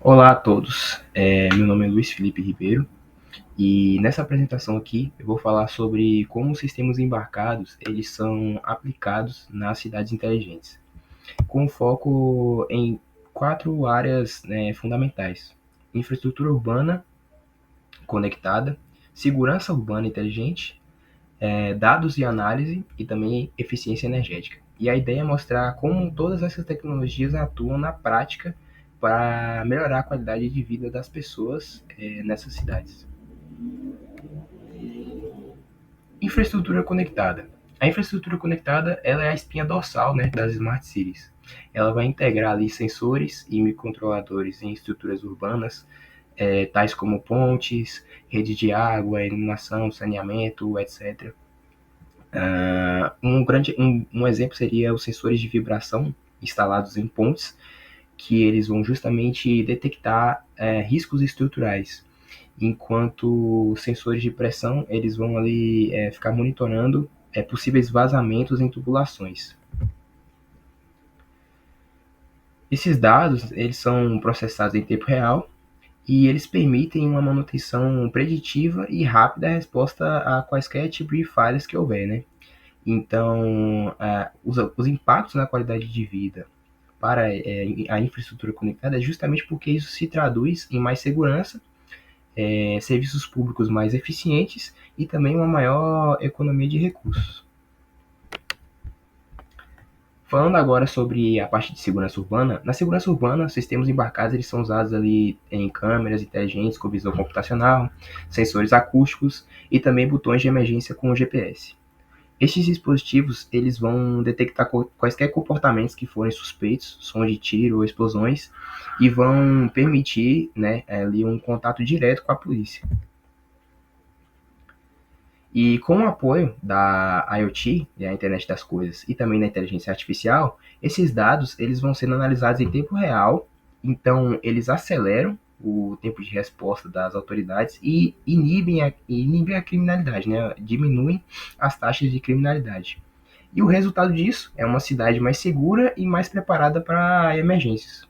Olá a todos, meu nome é Luiz Felipe Ribeiro e nessa apresentação aqui eu vou falar sobre como os sistemas embarcados eles são aplicados nas cidades inteligentes, com foco em quatro áreas, fundamentais: infraestrutura urbana conectada, segurança urbana inteligente, dados e análise e também eficiência energética. E a ideia é mostrar como todas essas tecnologias atuam na prática para melhorar a qualidade de vida das pessoas nessas cidades. Infraestrutura conectada. A infraestrutura conectada ela é a espinha dorsal, né, das Smart Cities. Ela vai integrar ali sensores e microcontroladores em estruturas urbanas, tais como pontes, rede de água, iluminação, saneamento, etc. Um exemplo seria os sensores de vibração instalados em pontes, que eles vão justamente detectar riscos estruturais, enquanto sensores de pressão eles vão ali ficar monitorando possíveis vazamentos em tubulações. Esses dados eles são processados em tempo real e eles permitem uma manutenção preditiva e rápida resposta a quaisquer tipo de falhas que houver, né? Então, os impactos na qualidade de vida para a infraestrutura conectada é justamente porque isso se traduz em mais segurança, serviços públicos mais eficientes e também uma maior economia de recursos. Falando agora sobre a parte de segurança urbana, na segurança urbana, sistemas embarcados eles são usados ali em câmeras inteligentes com visão computacional, sensores acústicos e também botões de emergência com GPS. Estes dispositivos eles vão detectar quaisquer comportamentos que forem suspeitos, som de tiro ou explosões, e vão permitir, né, ali um contato direto com a polícia. E com o apoio da IoT, a Internet das Coisas, e também da inteligência artificial, esses dados eles vão sendo analisados em tempo real, então eles aceleram o tempo de resposta das autoridades e inibem a criminalidade, né? Diminuem as taxas de criminalidade. E o resultado disso é uma cidade mais segura e mais preparada para emergências.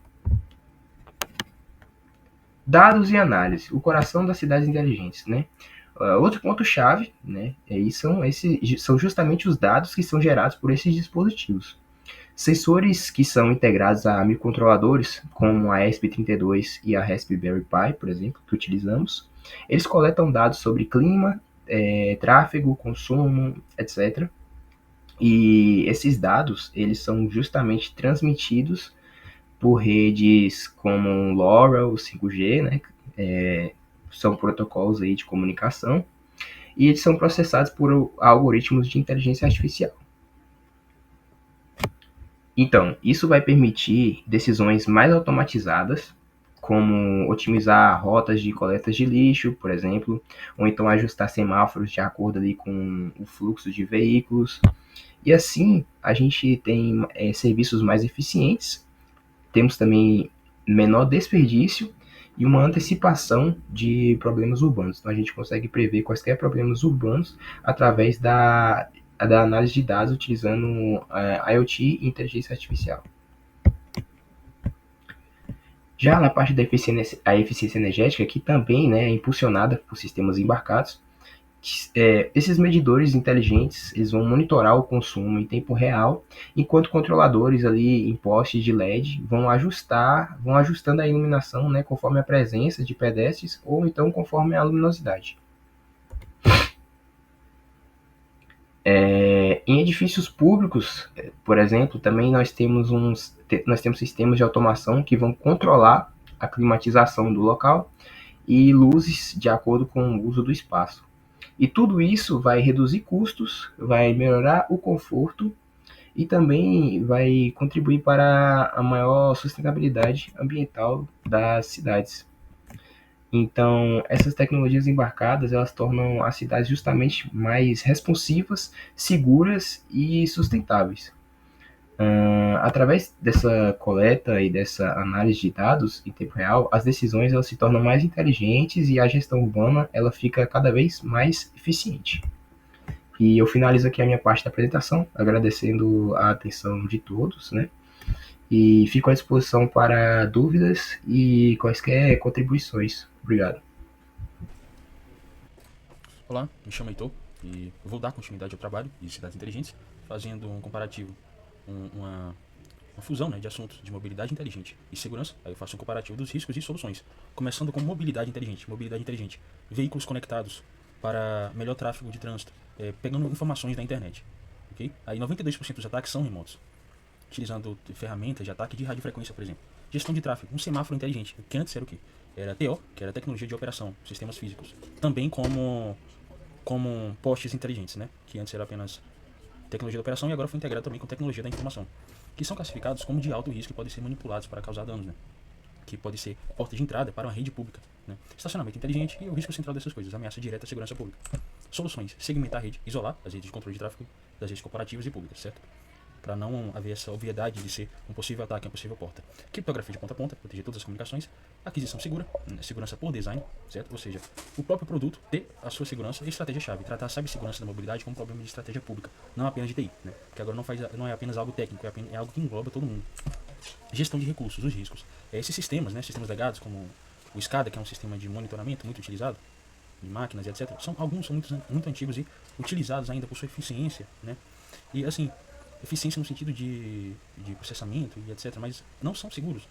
Dados e análise, o coração das cidades inteligentes, né? Outro ponto-chave, né, são justamente os dados que são gerados por esses dispositivos. Sensores que são integrados a microcontroladores, como a ESP32 e a Raspberry Pi, por exemplo, que utilizamos, eles coletam dados sobre clima, tráfego, consumo, etc. E esses dados, eles são justamente transmitidos por redes como o LoRa, o 5G, né? São protocolos aí de comunicação e eles são processados por algoritmos de inteligência artificial. Então, isso vai permitir decisões mais automatizadas, como otimizar rotas de coletas de lixo, por exemplo, ou então ajustar semáforos de acordo ali com o fluxo de veículos. E assim, a gente tem serviços mais eficientes, temos também menor desperdício e uma antecipação de problemas urbanos. Então, a gente consegue prever quaisquer problemas urbanos através da análise de dados utilizando IoT e inteligência artificial. Já na parte da eficiência energética, que também, né, é impulsionada por sistemas embarcados, esses medidores inteligentes eles vão monitorar o consumo em tempo real, enquanto controladores ali em postes de LED vão ajustando a iluminação, né, conforme a presença de pedestres ou então conforme a luminosidade. Em edifícios públicos, por exemplo, também nós temos sistemas de automação que vão controlar a climatização do local e luzes de acordo com o uso do espaço. E tudo isso vai reduzir custos, vai melhorar o conforto e também vai contribuir para a maior sustentabilidade ambiental das cidades. Então, essas tecnologias embarcadas, elas tornam as cidades justamente mais responsivas, seguras e sustentáveis. Através dessa coleta e dessa análise de dados em tempo real, as decisões elas se tornam mais inteligentes e a gestão urbana ela fica cada vez mais eficiente. E eu finalizo aqui a minha parte da apresentação, agradecendo a atenção de todos, né? E fico à disposição para dúvidas e quaisquer contribuições. Obrigado. Olá, me chamo Heitor e eu vou dar continuidade ao trabalho de cidades inteligentes, fazendo um comparativo, uma fusão, né, de assuntos de mobilidade inteligente e segurança. Aí eu faço um comparativo dos riscos e soluções, começando com mobilidade inteligente. Mobilidade inteligente, veículos conectados para melhor tráfego de trânsito, pegando informações da internet. Okay? Aí 92% dos ataques são remotos, utilizando ferramentas de ataque de radiofrequência, por exemplo. Gestão de tráfego, um semáforo inteligente, que antes era o quê? Era TO, que era tecnologia de operação, sistemas físicos. Também como postes inteligentes, né? Que antes era apenas tecnologia de operação e agora foi integrado também com tecnologia da informação, que são classificados como de alto risco e podem ser manipulados para causar danos, né? Que pode ser porta de entrada para uma rede pública, né? Estacionamento inteligente e o risco central dessas coisas, ameaça direta à segurança pública. Soluções: segmentar a rede, isolar as redes de controle de tráfego das redes corporativas e públicas, certo? Para não haver essa obviedade de ser um possível ataque, uma possível porta. Criptografia de ponta a ponta, proteger todas as comunicações. Aquisição segura, segurança por design, certo? Ou seja, o próprio produto ter a sua segurança e estratégia-chave. Tratar a cibersegurança da mobilidade como um problema de estratégia pública, não apenas de TI, né? Porque agora não é apenas algo técnico, é algo que engloba todo mundo. Gestão de recursos, os riscos. Esses sistemas, né, sistemas legados, como o SCADA, que é um sistema de monitoramento muito utilizado, de máquinas e etc. Alguns são muito antigos e utilizados ainda por sua eficiência, né? E assim, eficiência no sentido de processamento e etc. Mas não são seguros.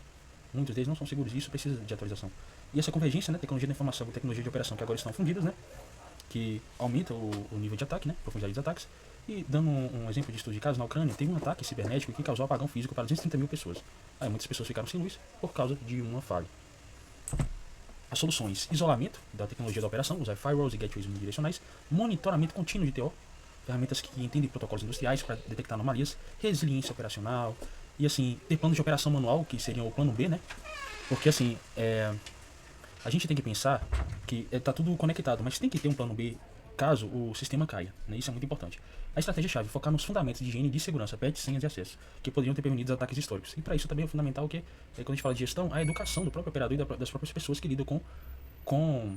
Muitos deles não são seguros e isso precisa de atualização. E essa convergência, né, tecnologia da informação com tecnologia de operação que agora estão fundidas, né, que aumenta o nível de ataque, né, profundidade dos ataques. E dando um exemplo de estudo de casos, na Ucrânia teve um ataque cibernético que causou apagão físico para 230 mil pessoas. Aí muitas pessoas ficaram sem luz por causa de uma falha. As soluções: isolamento da tecnologia da operação, usar firewalls e gateways unidirecionais, monitoramento contínuo de TO, ferramentas que entendem protocolos industriais para detectar anomalias, resiliência operacional e assim, ter plano de operação manual, que seria o plano B, né? Porque assim, a gente tem que pensar que está tudo conectado, mas tem que ter um plano B caso o sistema caia, né? Isso é muito importante. A estratégia-chave é focar nos fundamentos de higiene e de segurança, patch, senhas e acesso, que poderiam ter prevenido ataques históricos. E para isso também é fundamental que, quando a gente fala de gestão, a educação do próprio operador e das próprias pessoas que lidam com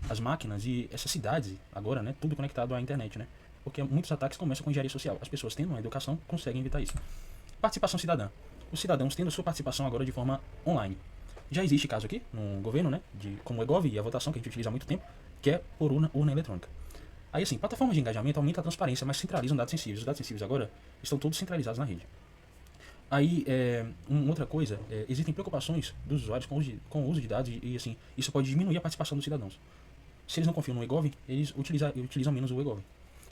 as máquinas e essas cidades agora, né? Tudo conectado à internet, né? Porque muitos ataques começam com engenharia social. As pessoas tendo uma educação conseguem evitar isso. Participação cidadã. Os cidadãos tendo a sua participação agora de forma online. Já existe caso aqui no governo, né, como o EGOV e a votação que a gente utiliza há muito tempo, que é por urna eletrônica. Aí assim, plataformas de engajamento aumentam a transparência, mas centralizam dados sensíveis. Os dados sensíveis agora estão todos centralizados na rede. Aí, outra coisa, existem preocupações dos usuários com o uso de dados e assim, isso pode diminuir a participação dos cidadãos. Se eles não confiam no EGOV, eles utilizam menos o EGOV.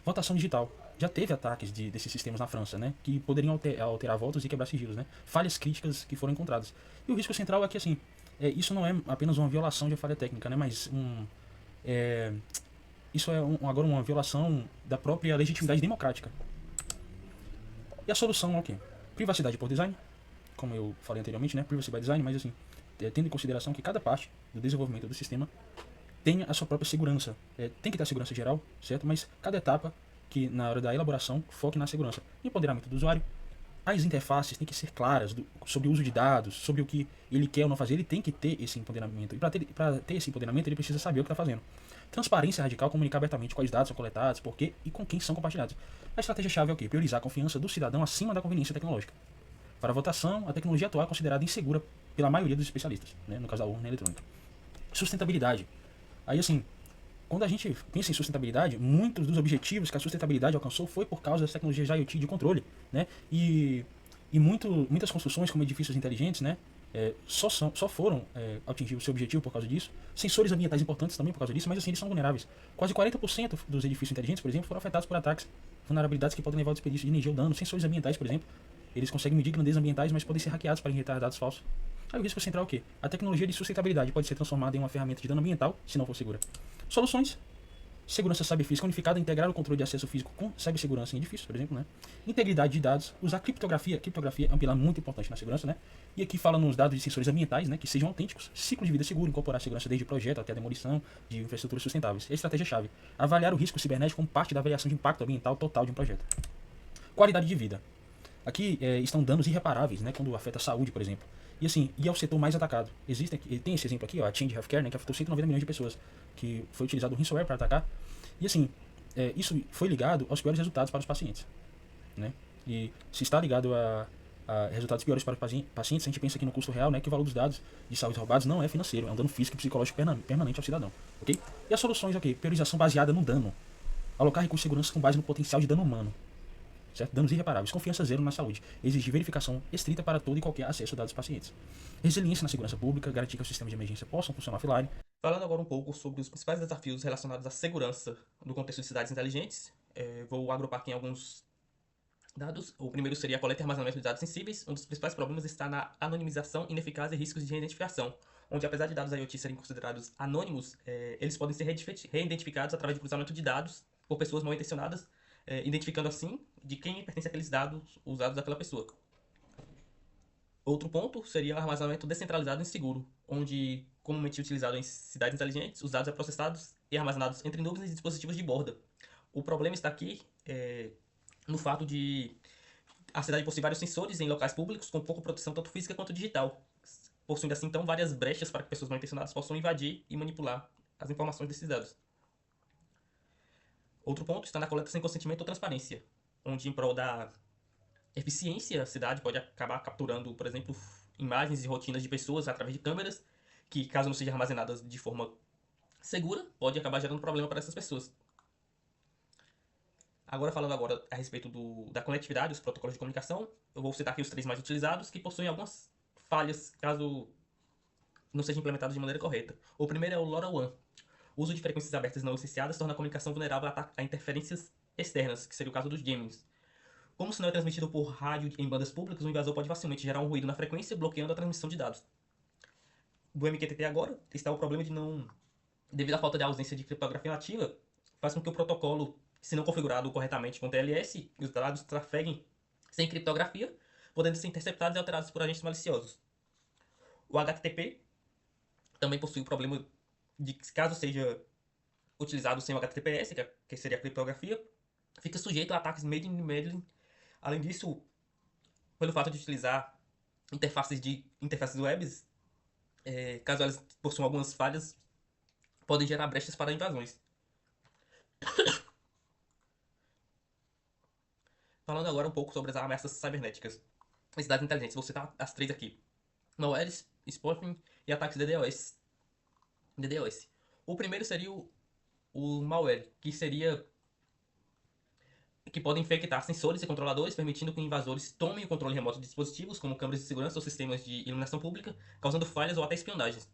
Votação digital. Já teve ataques desses sistemas na França, né, que poderiam alterar votos e quebrar sigilos, né, falhas críticas que foram encontradas. E o risco central é que assim, isso não é apenas uma violação de falha técnica, né, mas isso é agora uma violação da própria legitimidade democrática. E a solução é o quê? Privacidade por design, como eu falei anteriormente, né, privacy by design, mas assim, tendo em consideração que cada parte do desenvolvimento do sistema tenha a sua própria segurança. Tem que ter a segurança geral, certo? Mas cada etapa que na hora da elaboração foque na segurança. Empoderamento do usuário. As interfaces têm que ser claras sobre o uso de dados, sobre o que ele quer ou não fazer. Ele tem que ter esse empoderamento. E para ter esse empoderamento, ele precisa saber o que está fazendo. Transparência radical, comunicar abertamente quais dados são coletados, por quê e com quem são compartilhados. A estratégia-chave é o quê? Priorizar a confiança do cidadão acima da conveniência tecnológica. Para a votação, a tecnologia atual é considerada insegura pela maioria dos especialistas, né? No caso da urna eletrônica. Sustentabilidade. Aí assim, quando a gente pensa em sustentabilidade, muitos dos objetivos que a sustentabilidade alcançou foi por causa das tecnologias de IoT de controle, né? E muitas construções como edifícios inteligentes, né? Só foram atingir o seu objetivo por causa disso. Sensores ambientais importantes também por causa disso, mas assim, eles são vulneráveis. Quase 40% dos edifícios inteligentes, por exemplo, foram afetados por ataques, vulnerabilidades que podem levar ao desperdício de energia ou dano. Sensores ambientais, por exemplo, eles conseguem medir grandezas ambientais, mas podem ser hackeados para injetar dados falsos. Aí o risco central é o quê? A tecnologia de sustentabilidade pode ser transformada em uma ferramenta de dano ambiental, se não for segura. Soluções: segurança cyberfísica unificada, integrar o controle de acesso físico com cibersegurança em edifícios, por exemplo, né? Integridade de dados, usar criptografia é um pilar muito importante na segurança, né? E aqui fala nos dados de sensores ambientais, né, que sejam autênticos, ciclo de vida seguro, incorporar segurança desde o projeto até a demolição de infraestruturas sustentáveis. É a estratégia-chave: avaliar o risco cibernético como parte da avaliação de impacto ambiental total de um projeto. Qualidade de vida. Aqui estão danos irreparáveis, né, quando afeta a saúde, por exemplo. E assim, é o setor mais atacado. Tem esse exemplo aqui, ó, a Change Healthcare, né, que afetou 190 milhões de pessoas, que foi utilizado o ransomware para atacar. E assim, isso foi ligado aos piores resultados para os pacientes, né? E se está ligado resultados piores para os pacientes, a gente pensa aqui no custo real, né, que o valor dos dados de saúde roubados não é financeiro, é um dano físico e psicológico permanente ao cidadão, ok? E as soluções aqui, priorização baseada no dano, alocar recursos de segurança com base no potencial de dano humano, certo? Danos irreparáveis, confiança zero na saúde, exigir verificação estrita para todo e qualquer acesso a dados dos pacientes, resiliência na segurança pública, garantir que os sistemas de emergência possam funcionar offline. Falando agora um pouco sobre os principais desafios relacionados à segurança no contexto de cidades inteligentes, vou agrupar aqui em alguns dados. O primeiro seria a coleta e armazenamento de dados sensíveis. Um dos principais problemas está na anonimização ineficaz e riscos de reidentificação, onde apesar de dados IoT serem considerados anônimos, eles podem ser reidentificados através do cruzamento de dados por pessoas mal intencionadas, identificando assim de quem pertence aqueles dados usados daquela pessoa. Outro ponto seria o armazenamento descentralizado e inseguro, onde, comumente utilizado em cidades inteligentes, os dados são processados e armazenados entre nuvens e dispositivos de borda. O problema está aqui no fato de a cidade possui vários sensores em locais públicos com pouca proteção tanto física quanto digital, possuindo assim então várias brechas para que pessoas mal intencionadas possam invadir e manipular as informações desses dados. Outro ponto está na coleta sem consentimento ou transparência, onde em prol da eficiência a cidade pode acabar capturando, por exemplo, imagens e rotinas de pessoas através de câmeras que, caso não sejam armazenadas de forma segura, pode acabar gerando problema para essas pessoas. Agora, falando agora a respeito da conectividade, os protocolos de comunicação, eu vou citar aqui os 3 mais utilizados, que possuem algumas falhas, caso não sejam implementados de maneira correta. O primeiro é o LoRaWAN. O uso de frequências abertas não licenciadas torna a comunicação vulnerável a interferências externas, que seria o caso dos gamings. Como o sinal é transmitido por rádio em bandas públicas, o invasor pode facilmente gerar um ruído na frequência, bloqueando a transmissão de dados. Do MQTT agora, está o problema de não... Devido à falta de ausência de criptografia nativa, faz com que o protocolo, se não configurado corretamente com TLS, os dados trafeguem sem criptografia, podendo ser interceptados e alterados por agentes maliciosos. O HTTP também possui o problema de que, caso seja utilizado sem o HTTPS, que seria a criptografia, fica sujeito a ataques made in meddling. Além disso, pelo fato de utilizar interfaces webs, caso elas possuam algumas falhas, podem gerar brechas para invasões. Falando agora um pouco sobre as ameaças cibernéticas. As cidades inteligentes, vou citar as 3 aqui. Malwares, spoofing e ataques DDoS. O primeiro seria o malware, que pode infectar sensores e controladores, permitindo que invasores tomem o controle remoto de dispositivos, como câmeras de segurança ou sistemas de iluminação pública, causando falhas ou até espionagens.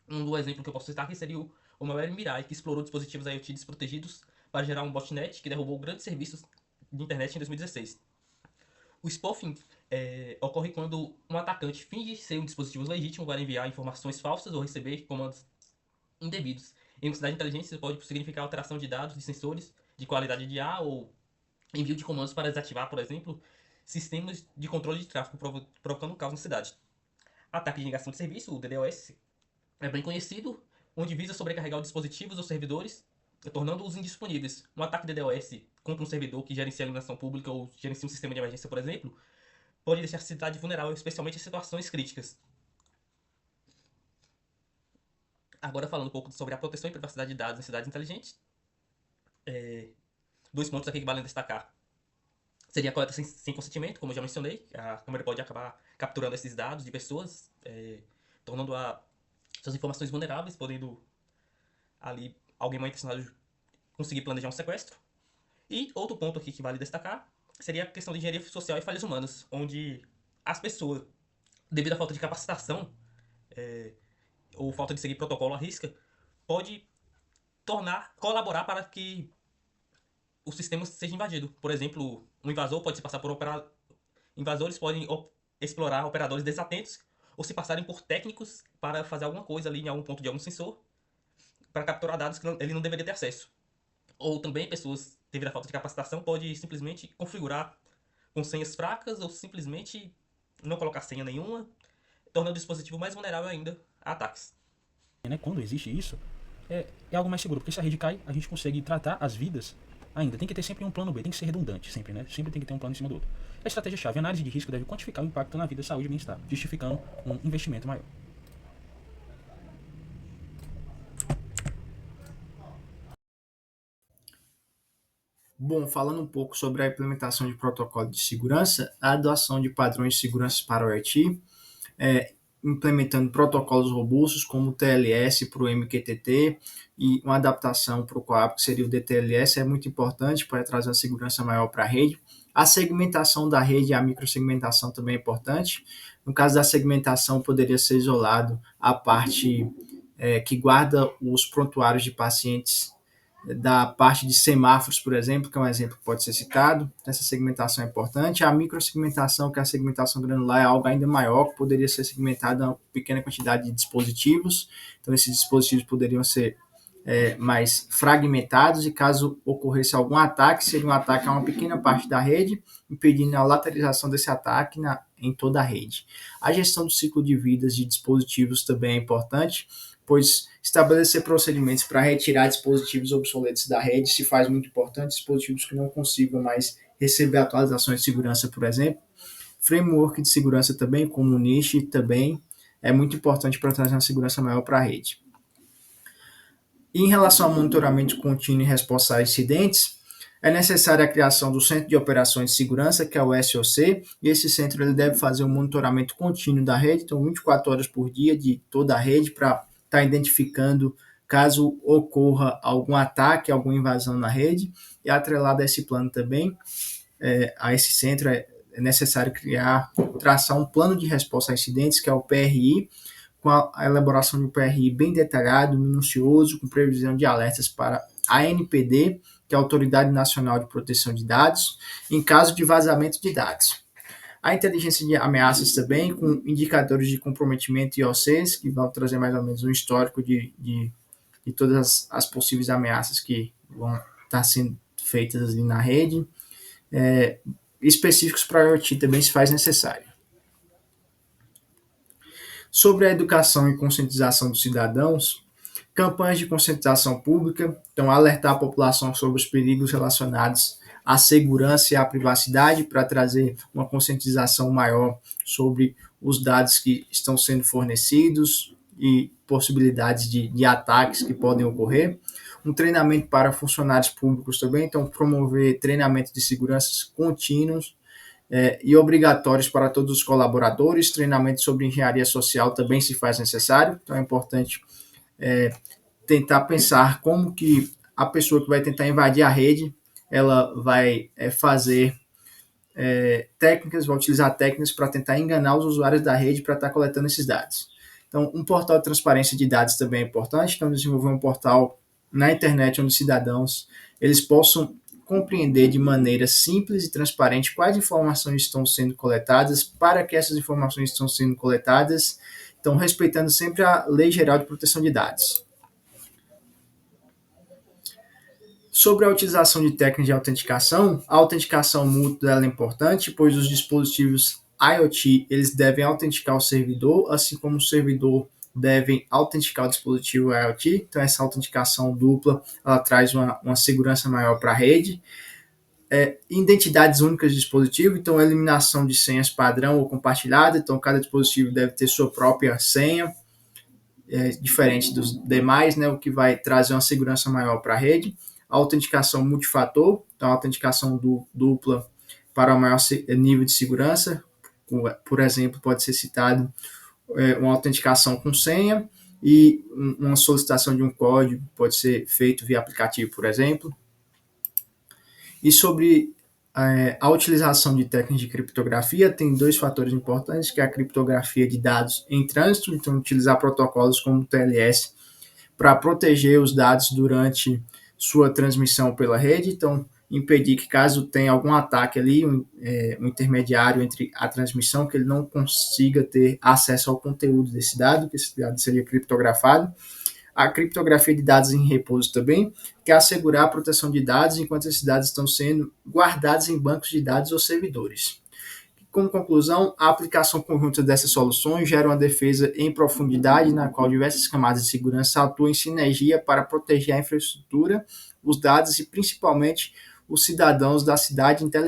Um exemplo que eu posso citar aqui seria o malware Mirai, que explorou dispositivos IoT desprotegidos para gerar um botnet que derrubou grandes serviços de internet em 2016. O spoofing ocorre quando um atacante finge ser um dispositivo legítimo para enviar informações falsas ou receber comandos indevidos. Em uma cidade inteligente, isso pode significar alteração de dados de sensores, de qualidade de ar ou envio de comandos para desativar, por exemplo, sistemas de controle de tráfego, provocando caos na cidade. Ataque de negação de serviço, o DDoS, é bem conhecido, onde visa sobrecarregar os dispositivos ou servidores, tornando-os indisponíveis. Um ataque DDoS contra um servidor que gerencia a iluminação pública ou gerencia um sistema de emergência, por exemplo, pode deixar a cidade vulnerável, especialmente em situações críticas. Agora, falando um pouco sobre a proteção e privacidade de dados em cidades inteligentes, 2 pontos aqui que valem destacar. Seria a coleta sem consentimento, como eu já mencionei. A câmera pode acabar capturando esses dados de pessoas, tornando suas informações vulneráveis, podendo ali alguém mal intencionado conseguir planejar um sequestro. E outro ponto aqui que vale destacar seria a questão de engenharia social e falhas humanas, onde as pessoas, devido à falta de capacitação ou falta de seguir protocolo à risca, pode colaborar para que o sistema seja invadido. Por exemplo, um invasor pode se passar por invasores podem explorar operadores desatentos ou se passarem por técnicos para fazer alguma coisa ali em algum ponto de algum sensor para capturar dados que ele não deveria ter acesso. Ou também pessoas, devido à falta de capacitação, pode simplesmente configurar com senhas fracas ou simplesmente não colocar senha nenhuma, tornando o dispositivo mais vulnerável ainda a ataques. Né? Quando existe isso, é algo mais seguro, porque se a rede cai, a gente consegue tratar as vidas ainda. Tem que ter sempre um plano B, tem que ser redundante, sempre, né? Sempre tem que ter um plano em cima do outro. A estratégia-chave, a análise de risco deve quantificar o impacto na vida, saúde e bem-estar, justificando um investimento maior. Bom, falando um pouco sobre a implementação de protocolo de segurança, a adoção de padrões de segurança para o IoT, implementando protocolos robustos como o TLS para o MQTT e uma adaptação para o COAP, que seria o DTLS, é muito importante para trazer uma segurança maior para a rede. A segmentação da rede e a microsegmentação também é importante. No caso da segmentação, poderia ser isolado a parte que guarda os prontuários de pacientes da parte de semáforos, por exemplo, que é um exemplo que pode ser citado. Essa segmentação é importante. A microsegmentação, que é a segmentação granular, é algo ainda maior, que poderia ser segmentado a uma pequena quantidade de dispositivos. Então, esses dispositivos poderiam ser mais fragmentados e caso ocorresse algum ataque, seria um ataque a uma pequena parte da rede, impedindo a lateralização desse ataque em toda a rede. A gestão do ciclo de vidas de dispositivos também é importante, pois estabelecer procedimentos para retirar dispositivos obsoletos da rede se faz muito importante, dispositivos que não consigam mais receber atualizações de segurança, por exemplo. Framework de segurança também, como o NIST, também é muito importante para trazer uma segurança maior para a rede. Em relação ao monitoramento contínuo e resposta a incidentes, é necessária a criação do Centro de Operações de Segurança, que é o SOC, e esse centro ele deve fazer um monitoramento contínuo da rede, então 24 horas por dia de toda a rede, para estar identificando caso ocorra algum ataque, alguma invasão na rede, e atrelado a esse plano também, a esse centro é necessário traçar um plano de resposta a incidentes, que é o PRI, com a elaboração de um PRI bem detalhado, minucioso, com previsão de alertas para a ANPD, que é a Autoridade Nacional de Proteção de Dados, em caso de vazamento de dados. A inteligência de ameaças também, com indicadores de comprometimento e IOCs, que vão trazer mais ou menos um histórico de todas as possíveis ameaças que vão estar sendo feitas ali na rede. Específicos para a IoT também se faz necessário. Sobre a educação e conscientização dos cidadãos, campanhas de conscientização pública, então alertar a população sobre os perigos relacionados à segurança e à privacidade para trazer uma conscientização maior sobre os dados que estão sendo fornecidos e possibilidades de ataques que podem ocorrer. Um treinamento para funcionários públicos também, então promover treinamento de segurança contínuos e obrigatórios para todos os colaboradores. Treinamento sobre engenharia social também se faz necessário, então é importante tentar pensar como que a pessoa que vai tentar invadir a rede, ela vai fazer técnicas, vai utilizar técnicas para tentar enganar os usuários da rede para estar coletando esses dados. Então, um portal de transparência de dados também é importante, então desenvolver um portal na internet onde os cidadãos eles possam compreender de maneira simples e transparente quais informações estão sendo coletadas, para que essas informações estão sendo coletadas, então respeitando sempre a Lei Geral de Proteção de Dados. Sobre a utilização de técnicas de autenticação, a autenticação mútua é importante, pois os dispositivos IoT eles devem autenticar o servidor, assim como o servidor devem autenticar o dispositivo IoT. Então, essa autenticação dupla ela traz uma segurança maior para a rede. Identidades únicas de dispositivo, então a eliminação de senhas padrão ou compartilhada, então cada dispositivo deve ter sua própria senha, diferente dos demais, né, o que vai trazer uma segurança maior para a rede. A autenticação multifator, então a autenticação dupla para o maior nível de segurança, por exemplo, pode ser citado uma autenticação com senha e uma solicitação de um código pode ser feito via aplicativo, por exemplo. E sobre a utilização de técnicas de criptografia, tem dois fatores importantes, que é a criptografia de dados em trânsito, então utilizar protocolos como o TLS para proteger os dados durante sua transmissão pela rede, então impedir que caso tenha algum ataque ali, um intermediário entre a transmissão, que ele não consiga ter acesso ao conteúdo desse dado, que esse dado seria criptografado. A criptografia de dados em repouso também, que é assegurar a proteção de dados enquanto esses dados estão sendo guardados em bancos de dados ou servidores. Como conclusão, a aplicação conjunta dessas soluções gera uma defesa em profundidade, na qual diversas camadas de segurança atuam em sinergia para proteger a infraestrutura, os dados e principalmente os cidadãos da cidade inteligente.